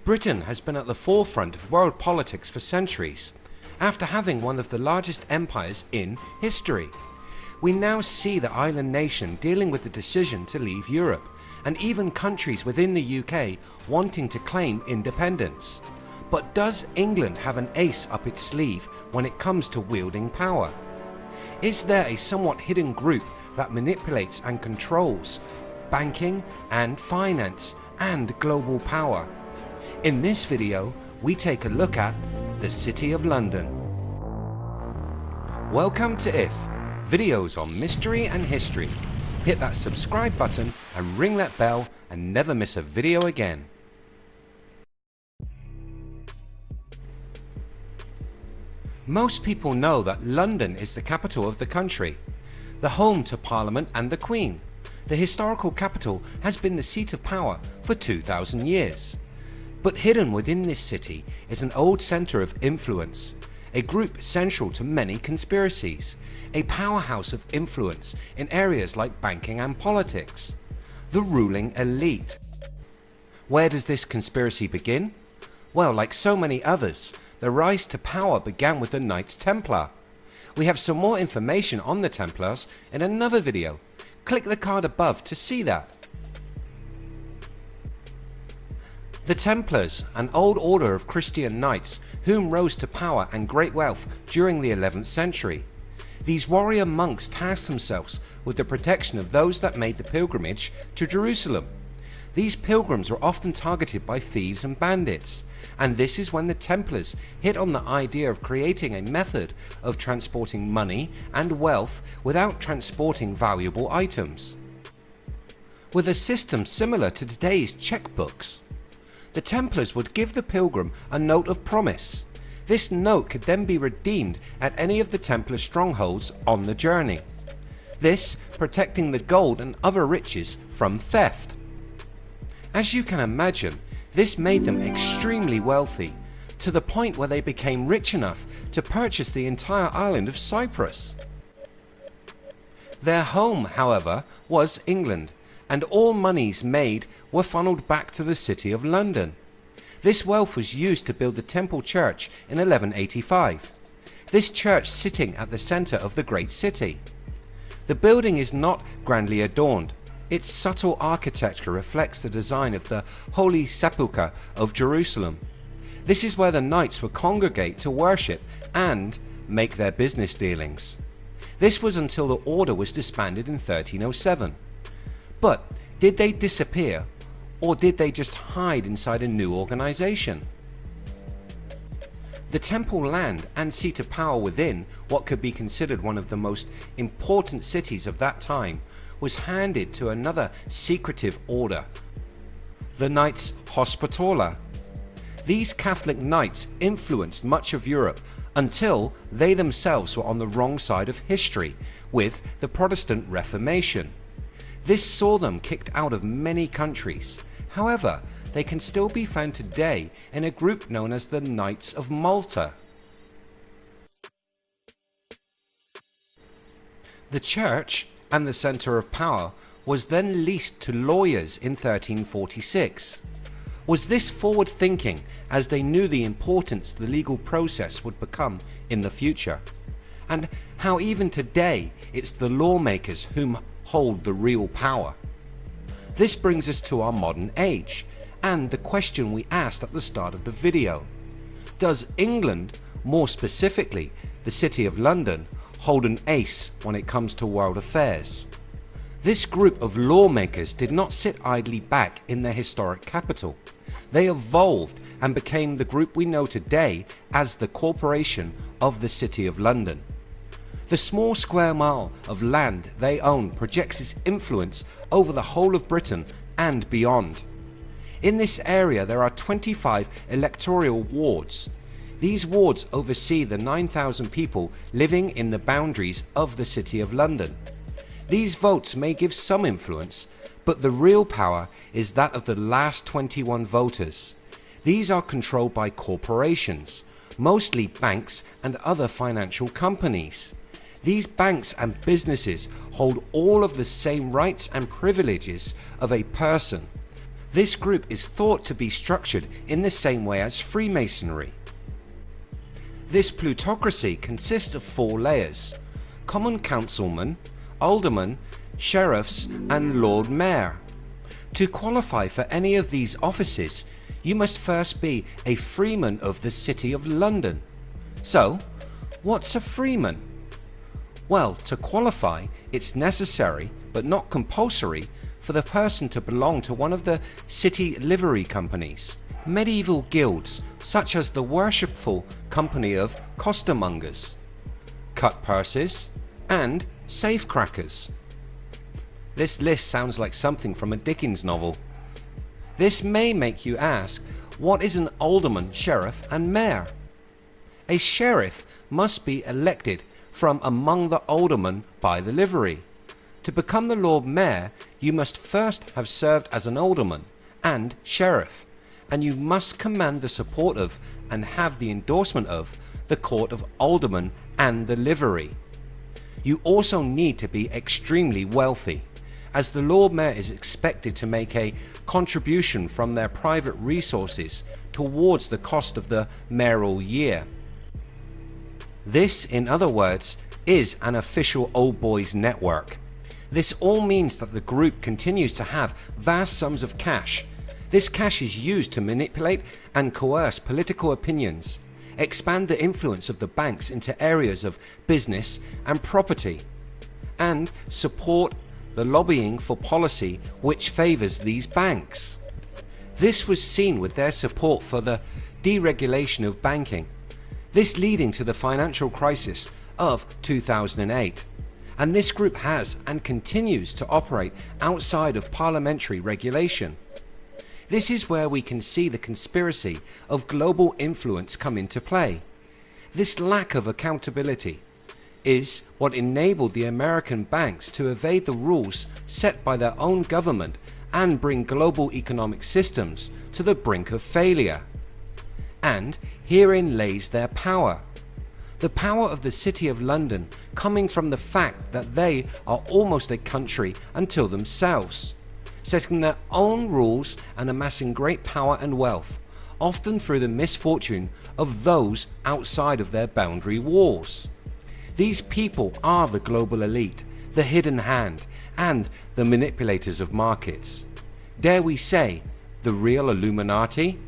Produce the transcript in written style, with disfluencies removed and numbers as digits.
Britain has been at the forefront of world politics for centuries, after having one of the largest empires in history. We now see the island nation dealing with the decision to leave Europe, and even countries within the UK wanting to claim independence. But does England have an ace up its sleeve when it comes to wielding power? Is there a somewhat hidden group that manipulates and controls banking and finance and global power? In this video, we take a look at the City of London. Welcome to IF, videos on mystery and history. Hit that subscribe button and ring that bell and never miss a video again. Most people know that London is the capital of the country, the home to Parliament and the Queen. The historical capital has been the seat of power for 2,000 years. But hidden within this city is an old centre of influence, a group central to many conspiracies, a powerhouse of influence in areas like banking and politics, the ruling elite. Where does this conspiracy begin? Well, like so many others, the rise to power began with the Knights Templar. We have some more information on the Templars in another video. Click the card above to see that. The Templars, an old order of Christian knights whom rose to power and great wealth during the 11th century. These warrior monks tasked themselves with the protection of those that made the pilgrimage to Jerusalem. These pilgrims were often targeted by thieves and bandits, and this is when the Templars hit on the idea of creating a method of transporting money and wealth without transporting valuable items. With a system similar to today's checkbooks, the Templars would give the pilgrim a note of promise. This note could then be redeemed at any of the Templar strongholds on the journey, this protecting the gold and other riches from theft. As you can imagine, this made them extremely wealthy, to the point where they became rich enough to purchase the entire island of Cyprus. Their home, however, was England, and all monies made were funneled back to the City of London. This wealth was used to build the Temple Church in 1185, this church sitting at the centre of the great city. The building is not grandly adorned. Its subtle architecture reflects the design of the Holy Sepulchre of Jerusalem. This is where the knights would congregate to worship and make their business dealings. This was until the order was disbanded in 1307. But did they disappear, or did they just hide inside a new organization? The temple land and seat of power within what could be considered one of the most important cities of that time was handed to another secretive order, the Knights Hospitaller. These Catholic knights influenced much of Europe until they themselves were on the wrong side of history with the Protestant Reformation. This saw them kicked out of many countries. However, they can still be found today in a group known as the Knights of Malta. The church and the centre of power was then leased to lawyers in 1346. Was this forward thinking, as they knew the importance the legal process would become in the future, and how even today it's the lawmakers whom hold the real power? This brings us to our modern age and the question we asked at the start of the video. Does England, more specifically the City of London, hold an ace when it comes to world affairs? This group of lawmakers did not sit idly back in their historic capital. They evolved and became the group we know today as the Corporation of the City of London. The small square mile of land they own projects its influence over the whole of Britain and beyond. In this area there are 25 electoral wards. These wards oversee the 9,000 people living in the boundaries of the City of London. These votes may give some influence, but the real power is that of the last 21 voters. These are controlled by corporations, mostly banks and other financial companies. These banks and businesses hold all of the same rights and privileges of a person. This group is thought to be structured in the same way as Freemasonry. This plutocracy consists of 4 layers: common councilmen, aldermen, sheriffs and Lord Mayor. To qualify for any of these offices, you must first be a freeman of the City of London. So, what's a freeman? Well, to qualify, it's necessary, but not compulsory, for the person to belong to one of the city livery companies, medieval guilds such as the Worshipful Company of Costermongers, Cut Purses and Safecrackers. This list sounds like something from a Dickens novel. This may make you ask, what is an alderman, sheriff and mayor? A sheriff must be elected from among the aldermen by the livery. To become the Lord Mayor, you must first have served as an alderman and sheriff, and you must command the support of and have the endorsement of the Court of Aldermen and the livery. You also need to be extremely wealthy, as the Lord Mayor is expected to make a contribution from their private resources towards the cost of the mayoral year. This, in other words, is an official old boys network. This all means that the group continues to have vast sums of cash. This cash is used to manipulate and coerce political opinions, expand the influence of the banks into areas of business and property, and support the lobbying for policy which favours these banks. This was seen with their support for the deregulation of banking, this leading to the financial crisis of 2008. And this group has and continues to operate outside of parliamentary regulation. This is where we can see the conspiracy of global influence come into play. This lack of accountability is what enabled the American banks to evade the rules set by their own government and bring global economic systems to the brink of failure. And herein lays their power. The power of the City of London coming from the fact that they are almost a country unto themselves, setting their own rules and amassing great power and wealth, often through the misfortune of those outside of their boundary walls. These people are the global elite, the hidden hand, and the manipulators of markets. Dare we say, the real Illuminati?